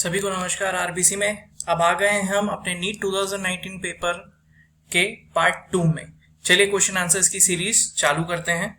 सभी को नमस्कार। आरबीसी में अब आ गए हैं हम अपने नीट 2019 पेपर के पार्ट 2 में। चलिए क्वेश्चन आंसर्स की सीरीज चालू करते हैं।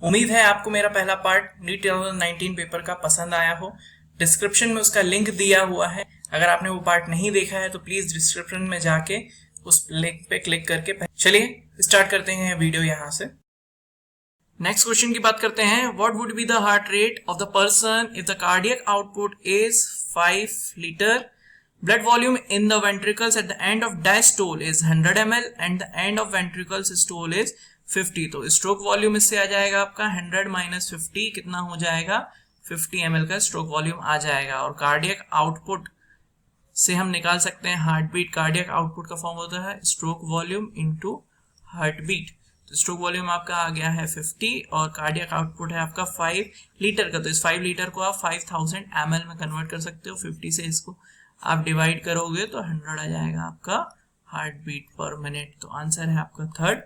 उम्मीद है आपको मेरा पहला पार्ट नीट 2019 पेपर का पसंद आया हो। डिस्क्रिप्शन में उसका लिंक दिया हुआ है, अगर आपने वो पार्ट नहीं देखा है तो प्लीज डिस्क्रिप्शन में जाके उस लिंक पे क्लिक करके चलिए स्टार्ट करते हैं वीडियो यहाँ से। नेक्स्ट क्वेश्चन की बात करते हैं। What would be the heart rate of the person if the cardiac output is 5 litre, blood volume in the ventricles at the end of diastole is 100 ml and the end of ventricles systole is 50। तो stroke volume इससे आ जाएगा आपका 100 minus 50 कितना हो जाएगा, 50 ml का stroke volume आ जाएगा। और कार्डियक आउटपुट से हम निकाल सकते हैं हार्ट बीट। कार्डियक आउटपुट का फॉर्म होता है stroke volume into heart beat. तो स्ट्रोक वॉल्यूम आपका आ गया है 50 और कार्डियक आउटपुट है आपका 5 लीटर का। तो इस 5 लीटर को आप 5000 ml में कन्वर्ट कर सकते हो। 50 से इसको आप डिवाइड करोगे तो 100 आ जाएगा आपका हार्ट बीट पर मिनट। तो आंसर है आपका third,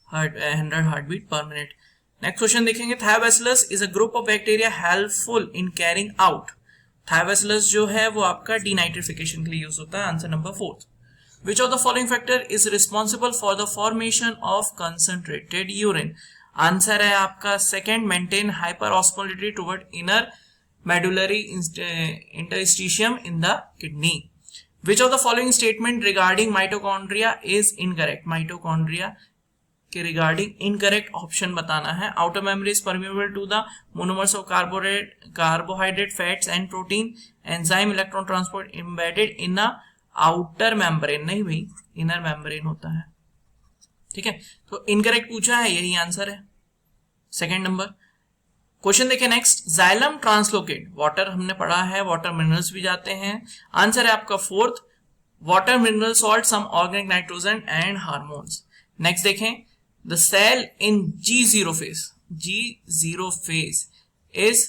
100 heart beat per minute. Next question देखेंगे। Thiobacillus is a group of bacteria helpful in carrying out. Thiobacillus जो है वो आपका डीनाइट्रिफिकेशन के लिए यूज होता है। Answer number 4। Which of the following factor is responsible for the formation of concentrated urine? Answer है आपका second, maintain hyper osmolality toward inner medullary interstitium in the kidney. Which of the following statement regarding mitochondria is incorrect? Mitochondria के regarding incorrect option बताना है। Outer membrane is permeable to the monomers of carbohydrate, fats and protein. Enzyme electron transport embedded in a outer membrane. नहीं भाई, inner membrane होता है। ठीक है, तो इनकरेक्ट पूछा है, यही आंसर है सेकंड नंबर। क्वेश्चन देखिए नेक्स्ट। जाइलम ट्रांसलोकेट, वाटर हमने पढ़ा है, वाटर मिनरल्स भी जाते हैं। आंसर है आपका fourth, water mineral salt some organic nitrogen and hormones. Next देखें। The cell in G0 phase, G0 phase is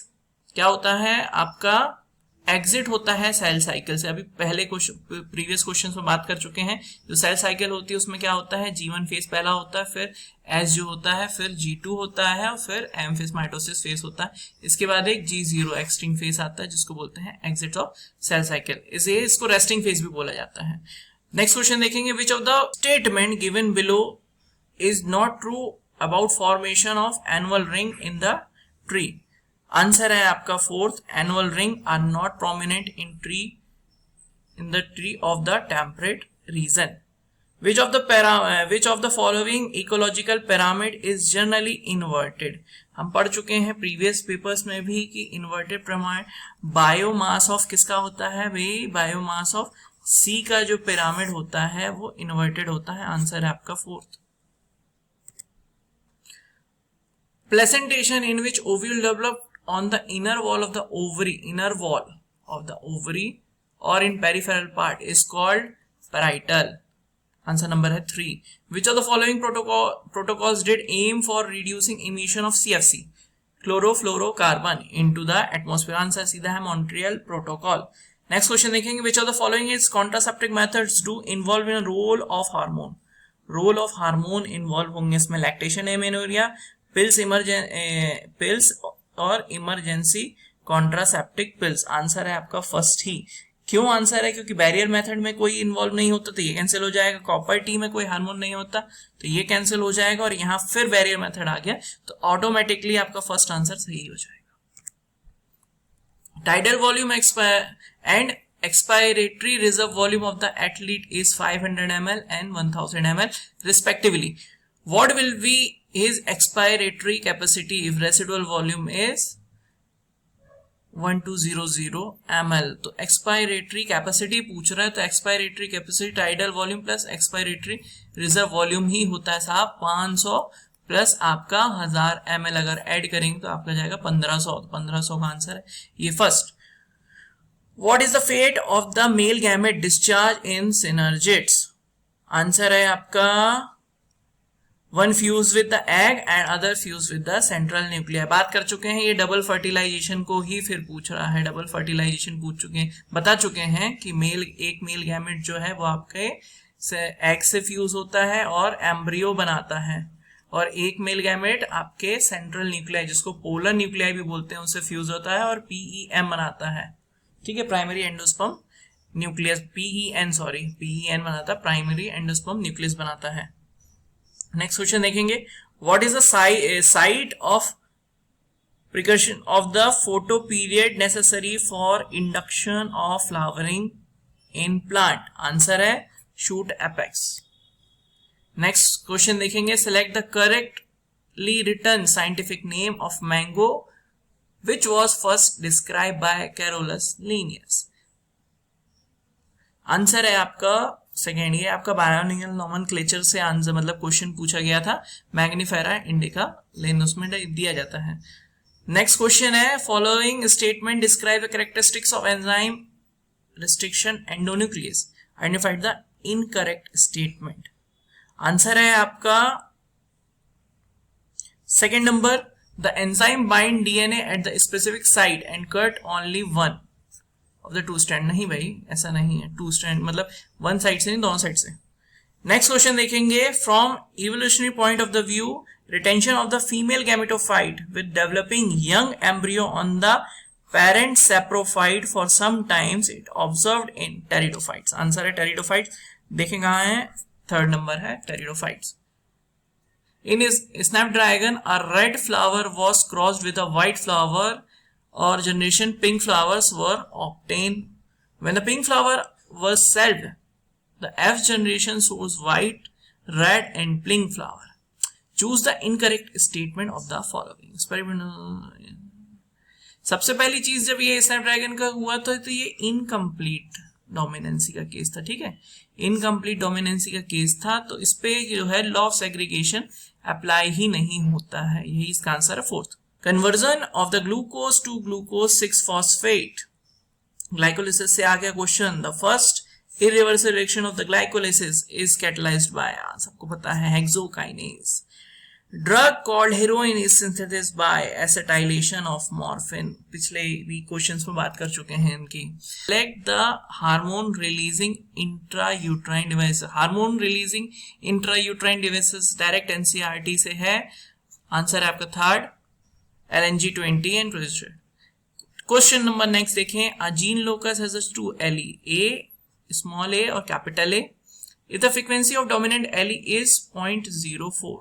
क्या होता है आपका, एग्जिट होता है सेल साइकिल से। अभी पहले प्रीवियस क्वेश्चन में बात कर चुके हैं। जो सेल साइकिल होती है उसमें क्या होता है, G1 फेज पहला होता है, फिर S जो होता है, फिर G2 होता है और फिर M फेज माइटोसिस फेज होता है। इसके बाद एक G0 एक्सटिंग फेज आता है जिसको बोलते हैं एग्जिट ऑफ सेल साइकिल। इसको रेस्टिंग फेज भी बोला जाता है। नेक्स्ट क्वेश्चन देखेंगे। Which of the statement given below is not true about formation of annual ring in the tree. Answer है आपका fourth, annual ring are not prominent in the tree of the temperate region. Which of the following ecological pyramid is generally inverted. हम पढ़ चुके हैं previous papers में भी कि inverted pyramid biomass of किसका होता है भाई, बायोमास ऑफ सी का जो पिरामिड होता है वो इन्वर्टेड होता है। आंसर है आपका fourth. Placentation in which ovule develop on the inner wall of the ovary or in peripheral part is called parietal. Answer number है 3. Which of the following protocols did aim for reducing emission of CFC, chlorofluorocarbon, into the atmosphere? Answer सीधा है Montreal Protocol. Next question देखेंगे। Which of the following is contraceptive methods do involve in a role of hormone? Role of hormone involve होंगे इसमें lactation, amenorrhea, pills और emergency contraceptive pills. Answer है आपका first ही। क्यों answer है, क्योंकि barrier method में कोई इन्वॉल्व नहीं होता तो ये कैंसिल हो जाएगा। कॉपर टी में कोई हार्मोन नहीं होता तो ये कैंसिल हो जाएगा और यहाँ फिर बैरियर मेथड आ गया तो ऑटोमेटिकली आपका फर्स्ट आंसर सही हो जाएगा। Tidal volume and expiratory reserve volume of the athlete is 500 ml and 1000 ml respectively. What will be his expiratory capacity if residual volume is 1200 ml? तो एक्सपायरेटरी कैपेसिटी पूछ रहा है तो expiratory capacity tidal volume plus expiratory reserve volume ही होता है साहब। 500 plus आपका 1000 ml अगर ऐड करेंगे तो आपका जाएगा 1500। 1500 का आंसर है ये first. What is the fate of the male gamete discharge in synergids? Answer है आपका one fuse with the egg and other fuse with the central nuclear. बात कर चुके हैं ये डबल फर्टिलाइजेशन को ही फिर पूछ रहा है। डबल फर्टिलाइजेशन पूछ चुके हैं, बता चुके हैं कि एक मेल गैमेट जो है वो आपके एग से फ्यूज होता है और एम्ब्रियो बनाता है और एक मेल गैमेट आपके सेंट्रल न्यूक्लियाई जिसको पोलर न्यूक्लियाई भी बोलते हैं उससे फ्यूज होता है और PEM बनाता है। ठीक है, प्राइमरी एंडोस्पर्म न्यूक्लियस, PEN बनाता, प्राइमरी एंडोस्पर्म न्यूक्लियस बनाता है। नेक्स्ट क्वेश्चन देखेंगे, what is the site of perception of the photo period necessary for induction of flowering in plant? Answer है शूट एपेक्स। नेक्स्ट क्वेश्चन देखेंगे, select the correctly written scientific name of mango which was first described by Carolus Linnaeus? Answer है आपका second, ये आपका binomial nomenclature से answer मतलब question पूछा गया था, मैग्निफेरा इंडिका लिनस में दिया जाता है। नेक्स्ट क्वेश्चन है, following statement describe the characteristics of enzyme restriction endonuclease, identified the incorrect statement. Answer है आपका second number, the enzyme bind DNA at the specific site and cut only one of the two strand। नहीं भाई ऐसा नहीं है, two strand मतलब one side से नहीं, दोनों साइड से। नेक्स्ट क्वेश्चन देखेंगे, from evolutionary point of the view retention of the female gametophyte with developing young embryo on the parent saprophyte for some times it observed in pteridophytes. Answer है pteridophytes. देखें कहाँ है, third number है pteridophytes. In his snapdragon, a red flower was crossed with a white flower, or generation pink flowers were obtained. When the pink flower was sold, the F generation shows white, red and pink flower. Choose the incorrect statement of the following. Experimental. सबसे पहली चीज जब ये Snapdragon का हुआ तो ये incomplete dominancy का केस था, ठीक है, इनकम्प्लीट डोमिनेंसी का केस था, तो इस पे जो है लॉ ऑफ सेग्रीगेशन अप्लाई ही नहीं होता है, यही इसका आंसर है fourth. Conversion of the glucose to glucose six phosphate glycolysis से आ गया क्वेश्चन। The first irreversible reaction of the glycolysis is catalysed by, सबको पता है, hexokinase. Drug called heroin is synthesised by acetylation of morphine, पिछले भी क्वेश्चंस में बात कर चुके हैं इनकी। Select the hormone releasing intrauterine device, hormone releasing intrauterine devices direct NCERT से है, आंसर है आपका third LNG20 and progesterone. Question number next देखें, a gene locus has 2 LE, A small a और capital A, if the frequency of dominant LE is 0.04,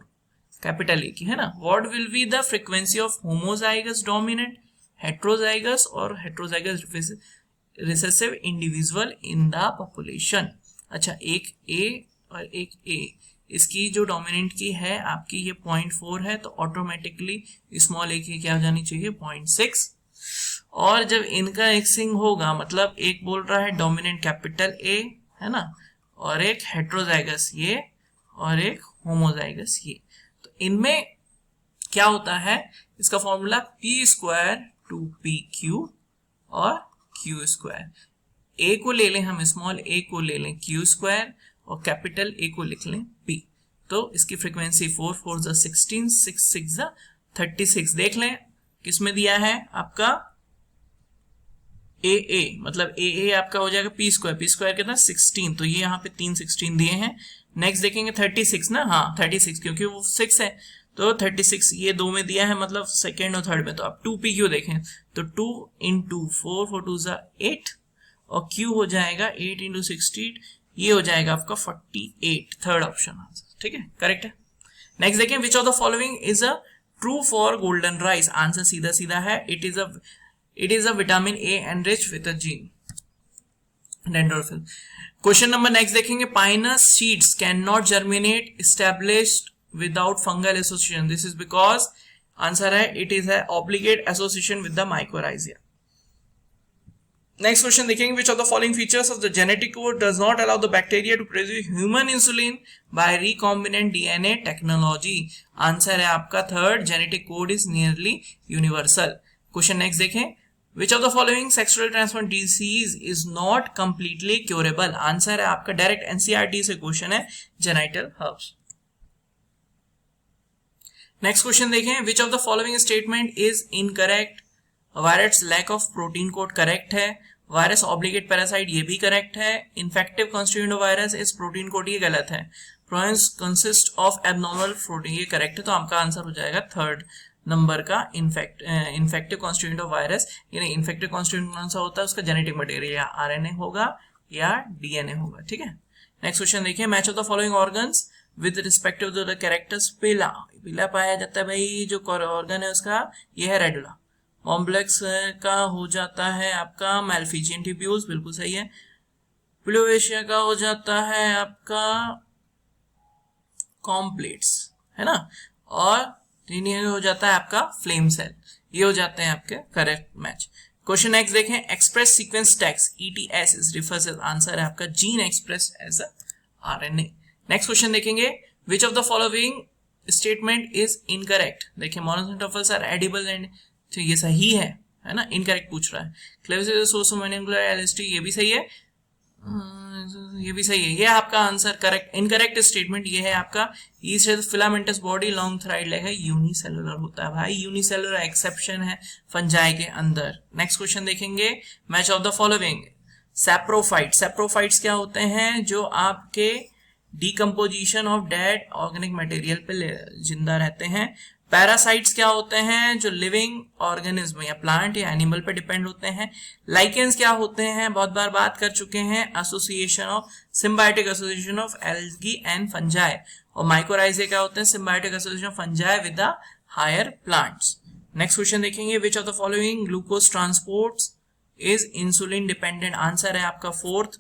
capital A की है ना, what will be the frequency of homozygous dominant, heterozygous और heterozygous recessive individual in the population. अच्छा, एक ए और एक ए, इसकी जो डोमिनेंट की है आपकी ये 0.4 है, तो ऑटोमेटिकली स्मॉल ए की क्या हो जानी चाहिए 0.6, और जब इनका एक्सिंग होगा मतलब एक बोल रहा है डोमिनेंट कैपिटल ए है ना, और एक हेट्रोजाइगस ये और एक होमोजाइगस ये, इनमें क्या होता है, इसका फॉर्मूला p² 2pq और q²। a को ले लें हम, स्मॉल a को ले लें q² और कैपिटल A को लिख लें p, तो इसकी फ्रीक्वेंसी 4 4 16, 6 6 36। देख लें किस में दिया है आपका AA, मतलब AA आपका हो जाएगा p² कितना 16, तो ये यहाँ पे 3 16 दिए हैं। नेक्स्ट देखेंगे 36 ना, हाँ 36 क्योंकि वो 6 है, तो 36 ये दो में दिया है, मतलब सेकेंड और थर्ड में, तो आप 2pq देखें तो 2 × 4 4 2 8 और q हो जाएगा 8 × 16, ये हो जाएगा आपका 48, थर्ड ऑप्शन, ठीक है, करेक्ट है। नेक्स्ट देखें, which of the following is a true for golden rice, answer सीधा सीधा है, it is a vitamin A and rich with a gene dendrophil. Question number next देखेंगे, pinus seeds can not germinate established without fungal association, this is because, answer है it is है obligate association with the mycorrhizae. Next question देखेंगे, which of the following features of the genetic code does not allow the bacteria to produce human insulin by recombinant DNA technology, answer है आपका third, genetic code is nearly universal. Question next देखें, Which of the following sexually transmitted disease is not completely curable, answer है आपका direct NCERT से question है, genital herpes। Next question देखें, which of the following statement is incorrect, virus lack of protein code correct है, virus obligate parasite ये भी correct है, infective constituent of virus is protein code ये गलत है, prions consist of abnormal protein ये correct है, तो आपका आंसर हो जाएगा थर्ड नंबर का इन्फेक्टिव कॉन्स्टिट्यूएंट ऑफ वायरस, यानी इन्फेक्टिव कॉन्स्टिट्यूएंट कौन सा होता है, उसका जेनेटिक मटेरियल या आरएनए होगा या डीएनए होगा, ठीक है। नेक्स्ट क्वेश्चन देखिए, match of the following organs with respect to the characters. पीला पीला पाया जाता है भाई, जो ऑर्गन है उसका ये है रेडुला। कॉम्प्लेक्स का हो जाता है आपका मैल्फिजियन ट्यूब्यूल्स, बिल्कुल सही है। पिलोवेशिया का हो जाता है आपका कॉम्प्लेट्स, है ना, और रीनियर हो जाता है आपका फ्लेम सेल। ये हो जाते हैं आपके करेक्ट मैच। क्वेश्चन नेक्स्ट देखें, express sequence text ETS is refers as, answer है आपका gene express as RNA। Next question देखेंगे, which of the following statement is incorrect. देखिए मोनोसिंटोफिल्स आर एडिबल एंड, तो ये सही है ना, इनकरेक्ट पूछ रहा है। Clavis is a source of molecular एलिसिटी, ये भी सही है, ये भी सही है। ये आपका आंसर करेक्ट। इनकरेक्ट स्टेटमेंट ये है आपका, ईस्ट है फिलामेंटस बॉडी लॉन्ग थ्राइड लेग है, यूनिसेलुलर होता है भाई, यूनिसेलुलर एक्सेप्शन है फंजाई के अंदर। नेक्स्ट क्वेश्चन देखेंगे, match of the following. Saprophyte, saprophytes क्या होते हैं, जो आपके decomposition of dead organic material पे जिंदा रहते हैं। पैरासाइट्स क्या होते हैं, जो लिविंग ऑर्गेनिज्म या प्लांट या एनिमल पे डिपेंड होते हैं। लाइकेंस क्या होते हैं, बहुत बार बात कर चुके हैं, association of symbiotic association of algae and fungi. और माइकोराइजे क्या होते हैं, symbiotic association of fungi with the higher plants. Next question देखेंगे, which of the following glucose transports is insulin dependent, answer है आपका fourth,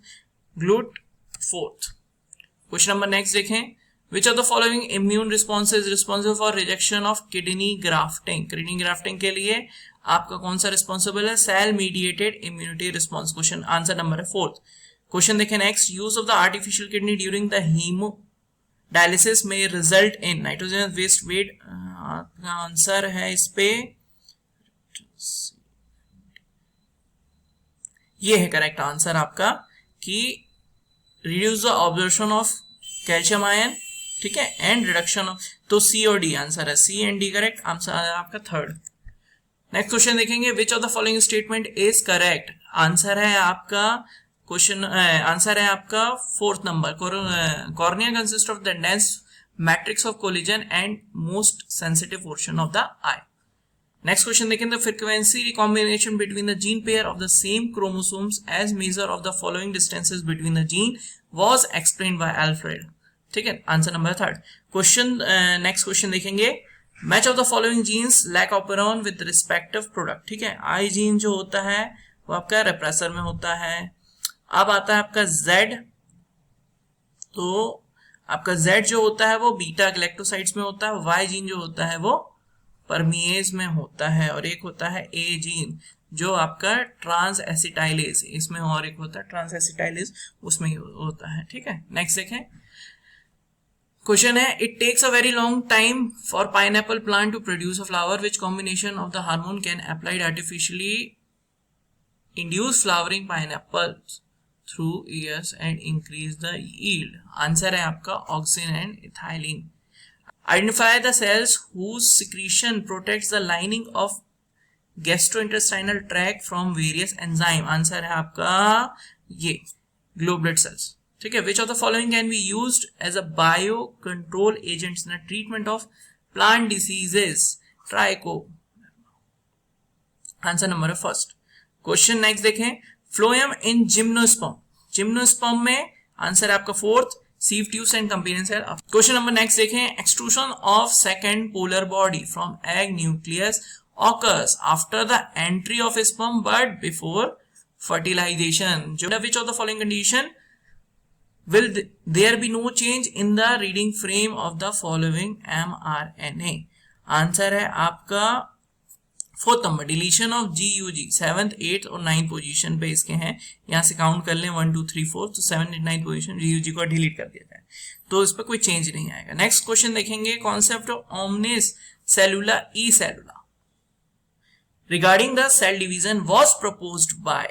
GLUT fourth. Question number next देखें, which of the following immune response is responsible for rejection of kidney grafting। Kidney grafting के लिए आपका कौन सा responsible है, cell mediated immunity response. Question answer number है फोर्थ। क्वेश्चन देखें next, use of the artificial kidney during the haemodialysis में result in nitrogen waste weight. आपका आंसर है इस पे ये है करेक्ट आंसर आपका, कि reduce the absorption of calcium ion, ठीक है, एंड रिडक्शन ऑफ, तो सी और डी आंसर है, C and D correct answer है आपका थर्ड। नेक्स्ट क्वेश्चन देखेंगे, which of the following statement is correct, answer है आपका क्वेश्चन आंसर है आपका fourth number. Cornea consist of the dense matrix of collagen and most sensitive portion of the eye. Next question देखें, the frequency recombination between the gene pair of the same chromosomes as measure of the following distances between the gene was explained by Alfred, ठीक है, answer number third. Question next question देखेंगे, match of the following genes lac operon with respective product, ठीक है। आई gene जो होता है वो आपका रेप्रेसर में होता है। अब आता है आपका जेड, तो आपका जेड जो होता है वो बीटा गैलेक्टोसाइड्स में होता है। वाई जीन जो होता है वो परमिएज में होता है, और एक होता है ए जीन जो आपका ट्रांस एसिटाइलेज, इसमें और एक होता है ट्रांस एसिटाइलेज, उसमें होता है, ठीक है। नेक्स्ट देखें, क्वेश्चन है, it takes a very long time for pineapple plant to produce a flower, which combination of the hormone can applied artificially induce flowering pineapple through years and increase the yield, answer है आपका auxin and ethylene. Identify the cells whose secretion protects the lining of gastrointestinal tract from various enzyme, answer है आपका ये globular cells, ठीक है। Which of the following can be used as a bio control agents in the treatment of plant diseases, tricho, answer number first. Question next देखें, phloem in gymnosperm, gymnosperm में answer है आपका fourth, sieve tubes and companion cell. Question number next देखें, extrusion of second polar body from egg nucleus occurs after the entry of sperm but before fertilization, which of the following condition will there be no change in the reading frame of the following mRNA, answer है आपका fourth number, deletion of GUG, 7th 8th और 9th position पे इसके हैं, यहां से count कर लें 1 2 3 4, तो 7th 8th 9th position GUG को डिलीट कर दिया जाए, तो इस पर कोई चेंज नहीं आएगा। नेक्स्ट क्वेश्चन देखेंगे, concept of omnis cellula e cellula regarding the cell division was proposed by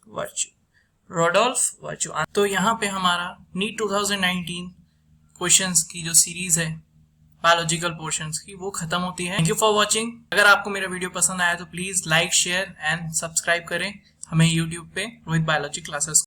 Virchow, Rudolf Virchow। तो यहाँ पे हमारा नीट 2019 क्वेश्चंस की जो सीरीज है बायोलॉजिकल पोर्शंस की वो खत्म होती है। Thank you for watching. अगर आपको मेरा वीडियो पसंद आया तो please like share and subscribe करें हमें यूट्यूब पे रोहित बायोलॉजी क्लासेस।